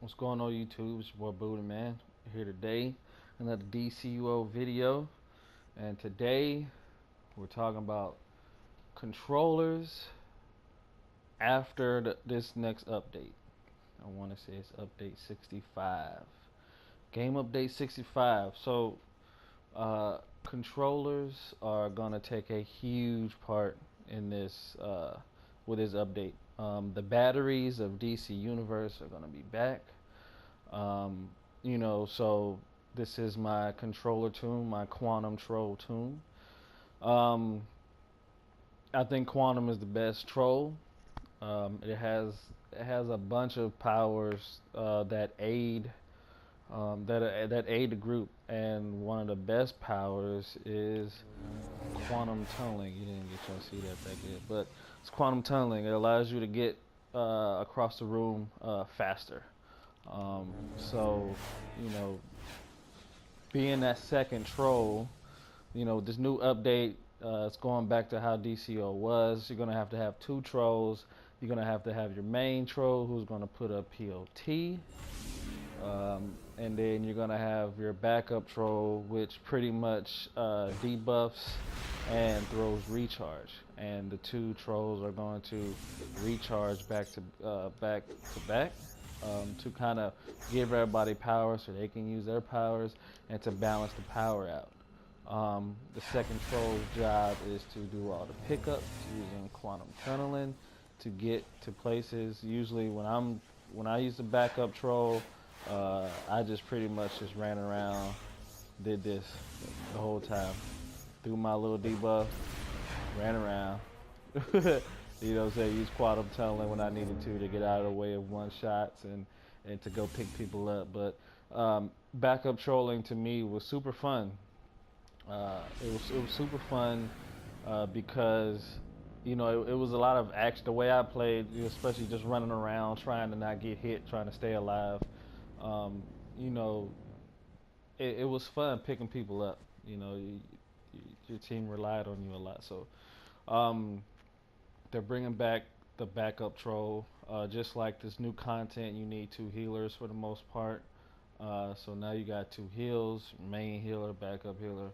What's going on YouTube? It's your boy Buddha Man here today. Another Dcuo video. And today we're talking about controllers after this next update. I want to say it's update 65. Game update 65. So controllers are gonna take a huge part in this with this update. The batteries of DC Universe are gonna be back. Um, so this is my controller tune, my Quantum Troll tune. Um, I think Quantum is the best troll. It has a bunch of powers that aid the group, and one of the best powers is quantum tunneling. You didn't get to see that good, but it's quantum tunneling. It allows you to get across the room faster. So, you know, being that second troll, this new update, it's going back to how DCO was. You're gonna have to have two trolls. You're gonna have to have your main troll who's gonna put up POT, and then you're gonna have your backup troll, which pretty much debuffs and throws recharge. And the two trolls are going to recharge back to back to kind of give everybody power so they can use their powers and to balance the power out. The second troll's job is to do all the pickups using quantum tunneling to get to places. Usually when I use the backup troll, I just pretty much just ran around, did this the whole time, threw my little debuff, ran around. You know what I'm saying? Use quantum tunneling when I needed to get out of the way of one shots and to go pick people up. But backup trolling to me was super fun. It was super fun because it was a lot of action. The way I played, especially just running around, trying to not get hit, trying to stay alive. Um, you know, it was fun picking people up. Your team relied on you a lot. So um, they're bringing back the backup troll. Just like this new content, you need two healers for the most part. So now you got two heals, main healer, backup healer,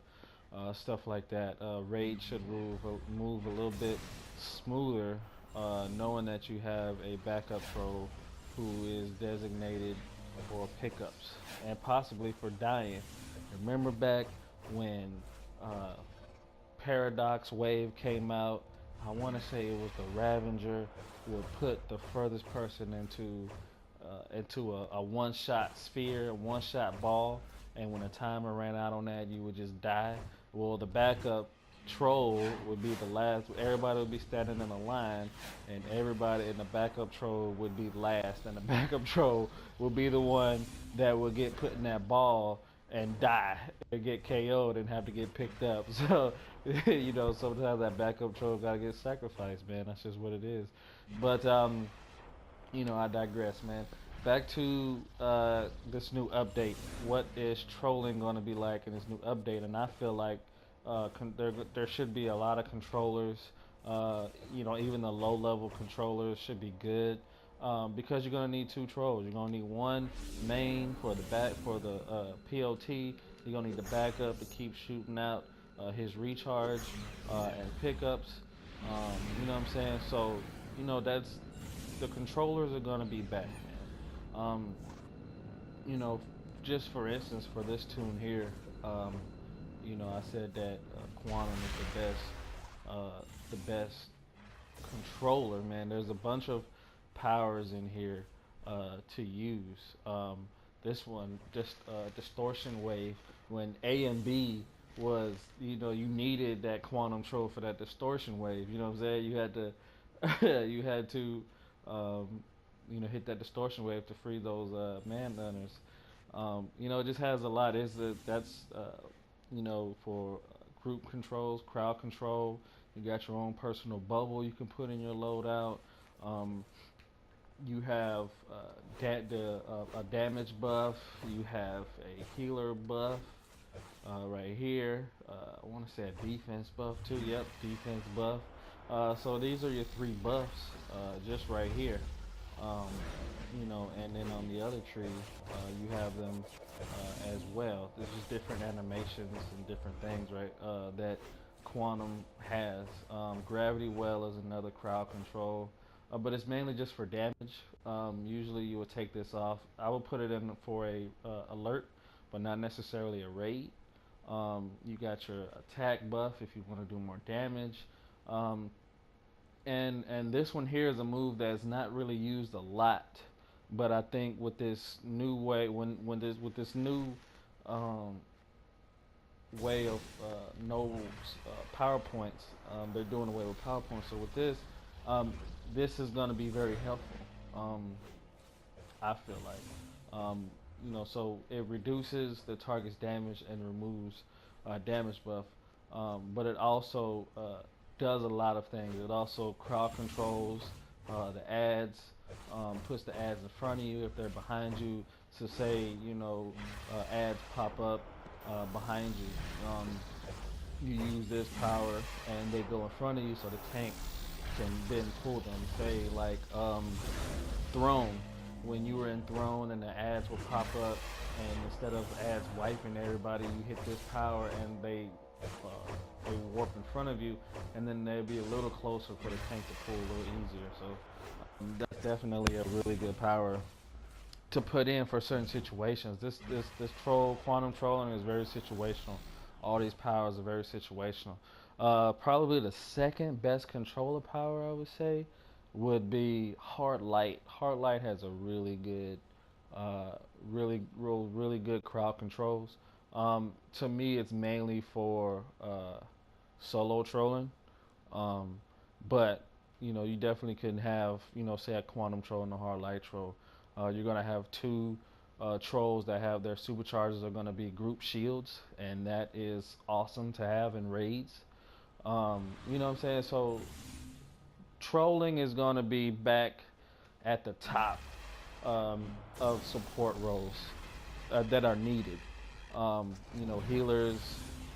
stuff like that. Raid should move a little bit smoother, knowing that you have a backup troll who is designated for pickups and possibly for dying. Remember back when uh, Paradox Wave came out? I want to say it was the Ravager would put the furthest person into a one-shot sphere, a one-shot ball, and when the timer ran out on that, you would just die. Well, the backup troll would be the last. Everybody would be standing in a line, and everybody in the backup troll would be last, and the backup troll would be the one that would get put in that ball and die and get KO'd and have to get picked up. So, sometimes that backup troll gotta get sacrificed, man. That's just what it is. But I digress, man. Back to this new update. What is trolling going to be like in this new update? And I feel like there should be a lot of controllers. Even the low-level controllers should be good because you're going to need two trolls. You're going to need one main for the POT. You're going to need the backup to keep shooting out his recharge and pickups. You know what I'm saying? So, that's the controllers are going to be back, man. You know, just for instance, for this tune here, I said that Quantum is the best controller, man. There's a bunch of powers in here to use. This one, just distortion wave. When A and B was, you needed that quantum troll for that distortion wave. You know what I'm saying? You had to, you had to, hit that distortion wave to free those man runners. It just has a lot. For group controls, crowd control. You got your own personal bubble you can put in your loadout. You have a damage buff. You have a healer buff right here. I want to say a defense buff too. Yep, defense buff. So these are your three buffs just right here. Um, you know, and then on the other tree, you have them as well. There's just different animations and different things, right? That Quantum has. Gravity Well is another crowd control, but it's mainly just for damage. Usually, you would take this off. I would put it in for a alert, but not necessarily a raid. You got your attack buff if you want to do more damage. Um, and this one here is a move that's not really used a lot, but I think with this new way, when this with this new um, way of no PowerPoints, they're doing away with PowerPoints. So with this, um, this is going to be very helpful. Um, I feel like, you know, so it reduces the target's damage and removes damage buff, but it also does a lot of things. It also crowd controls the ads, puts the ads in front of you if they're behind you. So say, you know, ads pop up behind you. You use this power and they go in front of you so the tank can then pull them. Say like Throne, when you were in Throne and the ads will pop up, and instead of ads wiping everybody, you hit this power and they warp in front of you, and then they'll be a little closer for the tank to pull a little easier. So that's definitely a really good power to put in for certain situations. This troll quantum trolling is very situational. All these powers are very situational. Probably the second best controller power I would say would be Hard Light. Hard Light has a really good, really good crowd controls. To me, it's mainly for solo trolling. Um, but you know, you definitely can have, you know, say a quantum troll and a hard light troll. You're gonna have two trolls that have their superchargers are gonna be group shields, and that is awesome to have in raids. You know what I'm saying? So trolling is gonna be back at the top um, of support roles that are needed. You know, healers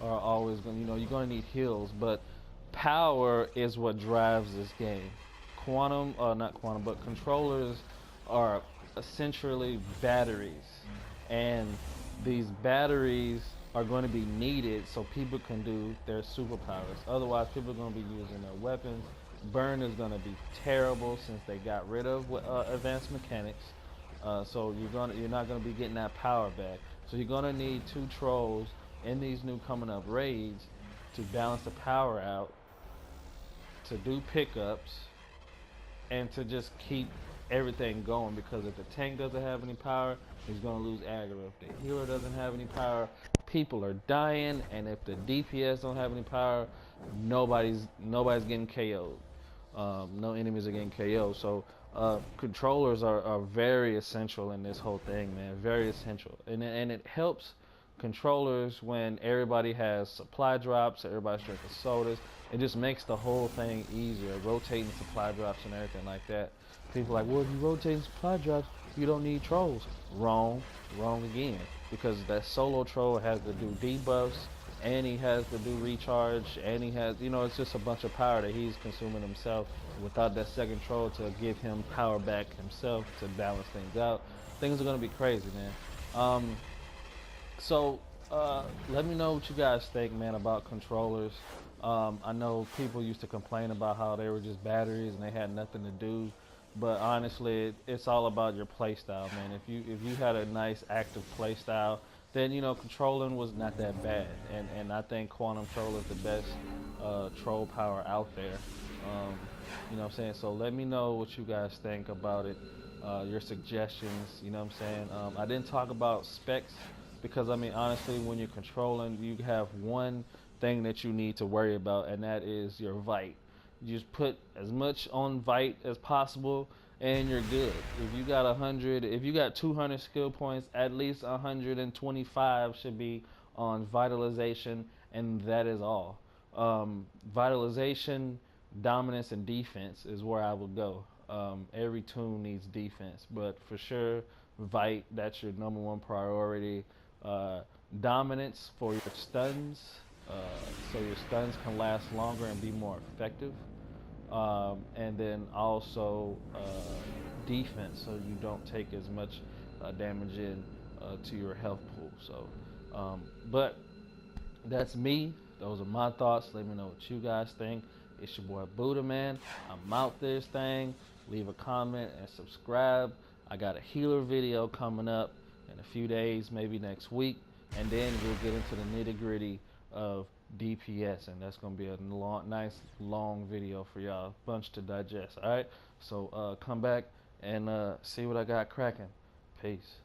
are always going. You know, you're going to need heals, but power is what drives this game. Quantum, not quantum, but controllers are essentially batteries, and these batteries are going to be needed so people can do their superpowers. Otherwise, people are going to be using their weapons. Burn is going to be terrible since they got rid of advanced mechanics. So you're not gonna be getting that power back. So you're gonna need two trolls in these new coming up raids to balance the power out, to do pickups, and to just keep everything going. Because if the tank doesn't have any power, he's gonna lose aggro. If the healer doesn't have any power, people are dying, and if the DPS don't have any power, nobody's getting KO'd. No enemies are getting KO'd. So controllers are very essential in this whole thing, man. Very essential, and it helps controllers when everybody has supply drops, everybody's drinking sodas. It just makes the whole thing easier, rotating supply drops and everything like that. People are like, well, if you rotate supply drops, you don't need trolls. Wrong, wrong again. Because that solo troll has to do debuffs, and he has to do recharge, and he has, you know, it's just a bunch of power that he's consuming himself. Without that second troll to give him power back himself to balance things out, things are gonna be crazy, man. So let me know what you guys think, man, about controllers. I know people used to complain about how they were just batteries and they had nothing to do, but honestly, it's all about your play style, man. If you had a nice active play style, then you know controlling was not that bad, and I think Quantum Troll is the best troll power out there. Um, you know what I'm saying? So let me know what you guys think about it, your suggestions. You know what I'm saying? I didn't talk about specs because I mean honestly, when you're controlling, you have one thing that you need to worry about, and that is your Vite. You just put as much on Vite as possible, and you're good. If you got 100, if you got 200 skill points, at least 125 should be on vitalization, and that is all. Vitalization, dominance, and defense is where I would go. Every toon needs defense, but for sure, Vite, that's your number one priority. Uh, Dominance for your stuns, uh, so your stuns can last longer and be more effective. and then also defense, so you don't take as much damage in to your health pool. So, but that's me. Those are my thoughts. Let me know what you guys think. It's your boy Buddha Man. I'm out this thing. Leave a comment and subscribe. I got a healer video coming up in a few days, maybe next week, and then we'll get into the nitty-gritty of DPS, and that's gonna be a nice long video for y'all, bunch to digest. All right, so come back and see what I got cracking. Peace.